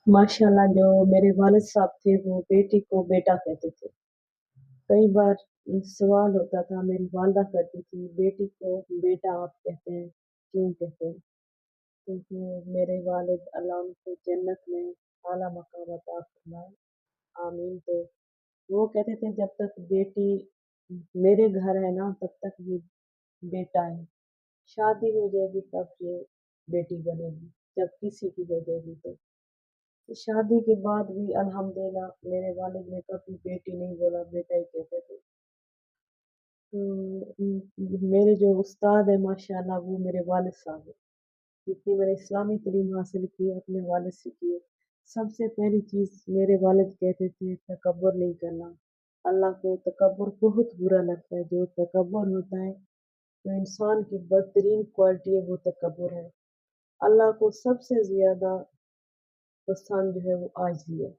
माशाल्लाह जो मेरे वालिद साहब थे वो बेटी को बेटा कहते थे। कई बार सवाल होता था मेरी वालिदा करती थी बेटी को बेटा आप कहते हैं, क्यों कहते हैं? क्योंकि मेरे वालिद अल्लाह उनको जन्नत में आला मकाम अता फरमाए, आमीन। तो वो कहते थे जब तक बेटी मेरे घर है ना तब तक ये बेटा है, शादी हो जाएगी तब ये बेटी बनेगी, जब किसी की हो जाएगी तो। शादी के बाद भी अल्हम्दुलिल्लाह मेरे वालिद ने कभी बेटी नहीं बोला, बेटा ही कहते थे। मेरे जो उस्ताद हैं माशाअल्लाह वो मेरे वालिद साहब हैं। जितनी मैंने इस्लामी तालीम हासिल की है अपने वालिद से की है। सबसे पहली चीज़ मेरे वालिद कहते थे तकब्बुर नहीं करना। अल्लाह को तकब्बुर बहुत बुरा लगता है, जो तकब्बुर होता है तो इंसान की बदतरीन क्वालिटी है वो तकब्बुर है। अल्लाह को सबसे ज़्यादा पसंद जो है वो आजिज़ी है।